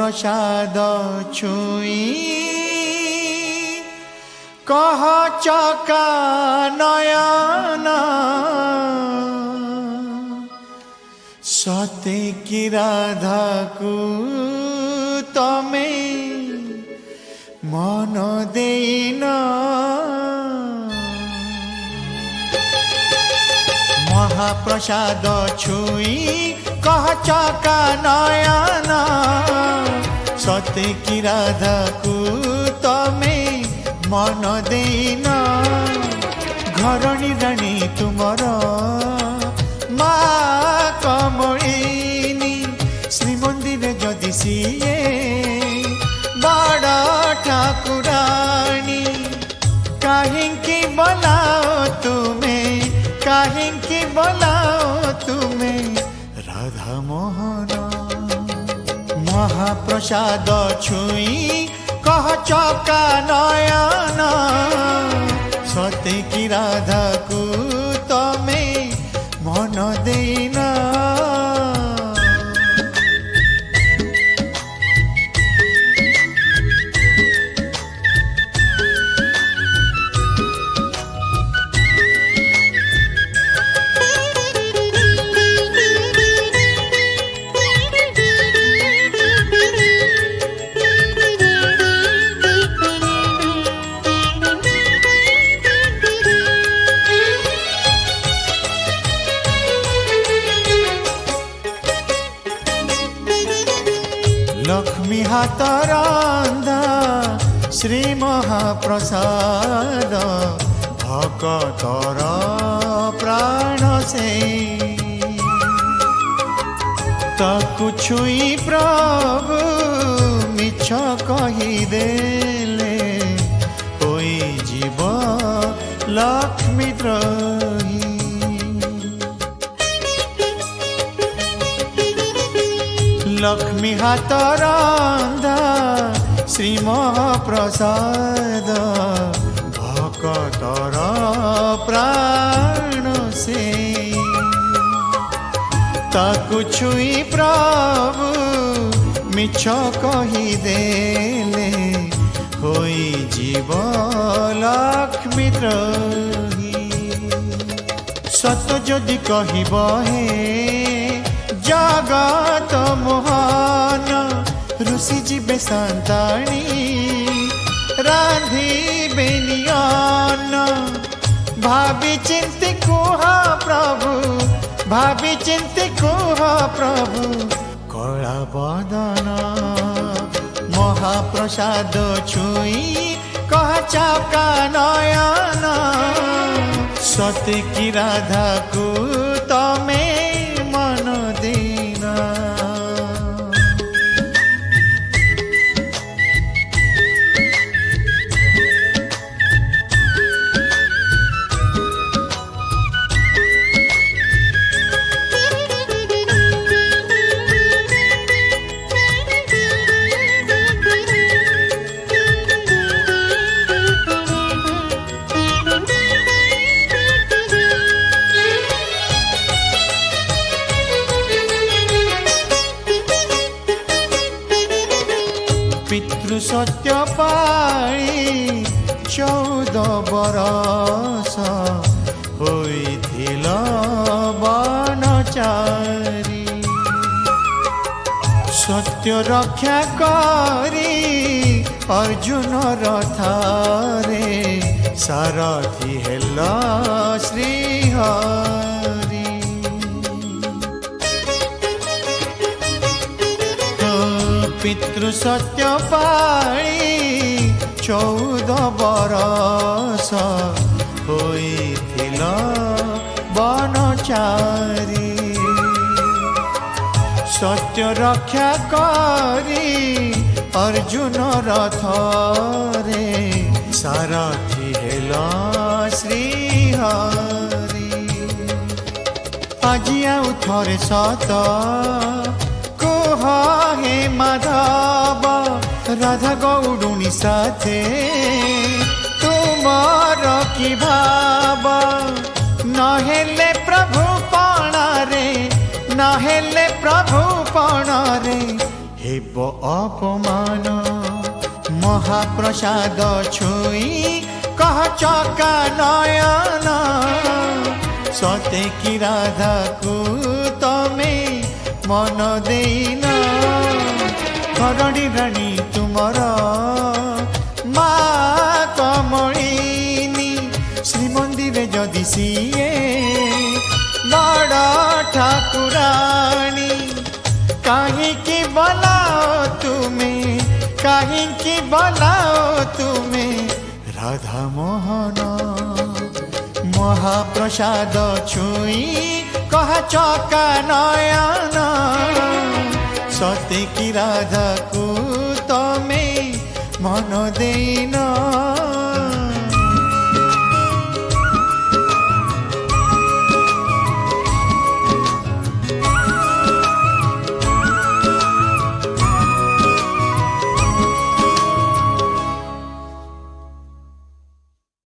महाप्रसाद छुई कह चका नयन सते की राधा को तमे मन देना महाप्रसाद छुई कह चका नयन सते की राधा को तमे मन देना घरणी राणी तुमर मा कमलिनी श्रीमंदिर जदि सीए बड़ ठाकुराणी काहें बोलाओ तुम्हें काहें बोलाओ तुम्हें राधा मोहन महाप्रसाद छुई कह चका नयन सते की राधा को तमे मन देना लक्ष्मी हाथ रंधा श्री महाप्रसाद भक्तर प्राण से ताकु छुई प्रभु मिछ कहीदेले होई जीव लक्ष्मी द्रोही लक्ष्मी हाथ रंधा श्री महाप्रसाद भक्तर प्राण से ताकु छुई प्रभु मिछ कहीदेले होई जीव लक्ष्मी द्रोही सत जदि कहब हे जगत मोहन ऋषि जीवे संताणी राधी बेनियन भाभी चिंती कुह प्रभु भाभी चिंती कुह प्रभु कला बदन महाप्रसाद छुई कह चका नयन सते की राधा को तमे मन देना पितृ सत्य पाई 14 बरस होइथिल बनचारी सत्य रक्षा करी अर्जुन रथारे सारथी हेल श्रीहरि पितृ सत्य पाई 14 बरस होइथिल बनचारी सत्य रक्षा करी अर्जुन रथरे सारथी हेल श्रीहरि আজি आउ थरे सत कुह हे माधव राधा गौडुनी साथे तुमर की भाव नहेले प्रभु पणारे नहेले प्रभु पणारे हे দেব অপমান মহাপ্রসাদ ছুঁই কহ চকা নয়ন সতে কি রাধাকু তমে মন দেইন ধরণী রানী তুমর মা কমলিনী শ্রীমন্দিরে যদি সিয়ে বড় ঠাকুরানী কাহিকি বলাও তুমি কাহিকি বলাও তুমি রাধা মোহন মহাপ্রসাদ ছুঁই কহ চকা নয়ন সতে কি রাধাকু তমে মন দেইন